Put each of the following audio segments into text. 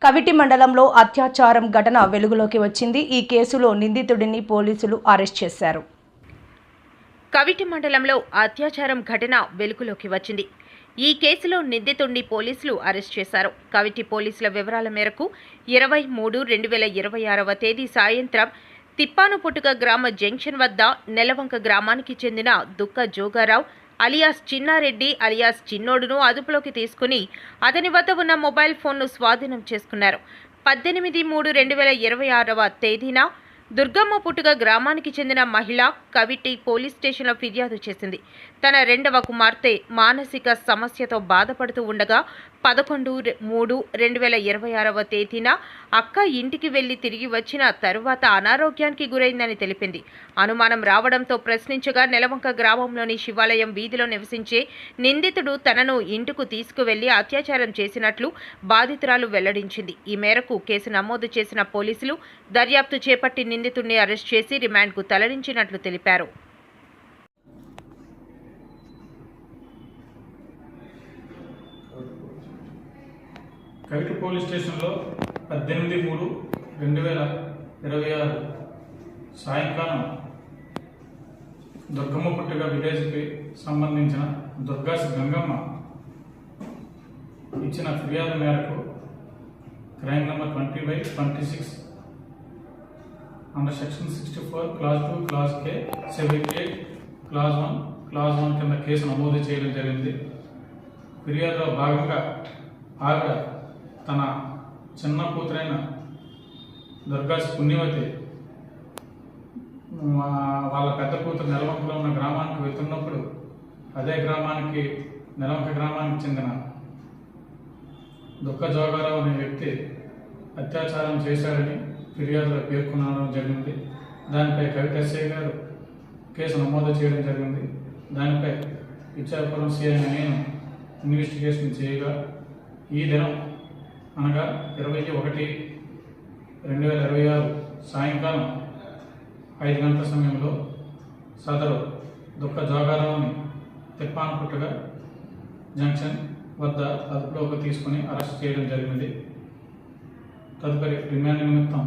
కవిటి మండలంలో అత్యాచారం ఘటన వెలుగులోకి వచ్చింది. ఈ కేసులో నిందితుడిని పోలీసులు అరెస్ట్ చేశారు. కవిటి మండలంలో అత్యాచారం ఘటన వెలుగులోకి వచ్చింది. ఈ కేసులో నిందితుడిని పోలీసులు అరెస్ట్ చేశారు. కవిటి పోలీసుల వివరాల మేరకు 23/2026 తేదీ సాయంత్రం తిప్పానుపుట్టుక గ్రామ జంక్షన్ వద్ద నెలవంక గ్రామానికి చెందిన దుక్క జోగారావు అలియాస్ చిన్నారెడ్డి అలియాస్ చిన్నోడును అదుపులోకి తీసుకుని అతని వద్ద ఉన్న మొబైల్ ఫోన్ను స్వాధీనం చేసుకున్నారు. 18/3/2026 తేదీన దుర్గమ్మ పుట్టుక గ్రామానికి చెందిన మహిళ కవిటి పోలీస్ స్టేషన్లో ఫిర్యాదు చేసింది. తన రెండవ కుమార్తె మానసిక సమస్యతో బాధపడుతూ ఉండగా 11/3/2026 తేదీన అక్క ఇంటికి వెళ్లి తిరిగి వచ్చిన తరువాత అనారోగ్యానికి గురైందని తెలిపింది. అనుమానం రావడంతో ప్రశ్నించగా నెలవంక గ్రామంలోని శివాలయం వీధిలో నివసించే నిందితుడు తనను ఇంటికి తీసుకువెళ్లి అత్యాచారం చేసినట్లు బాధితురాలు వెల్లడించింది. ఈ మేరకు కేసు నమోదు చేసిన పోలీసులు దర్యాప్తు చేపట్టి నిందితుడిని అరెస్ట్ చేసి రిమాండ్కు తరలించినట్లు తెలిపారు. కవిటి పోలీస్ స్టేషన్లో 18/3/2026 సాయంకాలం దుర్గమ్మ పుట్టుక విలేజ్కి సంబంధించిన దుర్గాసి గంగమ్మ ఇచ్చిన ఫిర్యాదు మేరకు crime number 20/26 under section 64 class 2 class K 78 class 1 కింద కేసు నమోదు చేయడం జరిగింది. ఫిర్యాదులో భాగంగా ఆవిడ తన చిన్న కూతురైన దుర్గాసి పుణ్యవతి వాళ్ళ పెద్ద కూతురు నెలవంకలో ఉన్న గ్రామానికి వెళ్తున్నప్పుడు అదే గ్రామానికి నెలవంక గ్రామానికి చెందిన దుక్క జోగారావు అనే వ్యక్తి అత్యాచారం చేశారని ఫిర్యాదులో పేర్కొనడం జరిగింది. దానిపై కవిత ఎస్ఐ గారు కేసు నమోదు చేయడం జరిగింది. దానిపై ఇచ్చాపురం సిఐ నేను ఇన్వెస్టిగేషన్ చేయగా ఈ దినం అనగా 21/1/2026 సాయంకాలం 5 గంటల సమయంలో సదరు దుక్క జోగారావుని తిప్పానుపుట్టుక జంక్షన్ వద్ద అదుపులోకి తీసుకుని అరెస్ట్ చేయడం జరిగింది. తదుపరి రిమాండ్ నిమిత్తం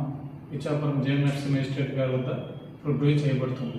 ఇచ్చాపురం జేఎంఎఫ్సి మేజిస్ట్రేట్ గారి వద్ద ప్రొడ్యూస్ చేయబడుతుంది.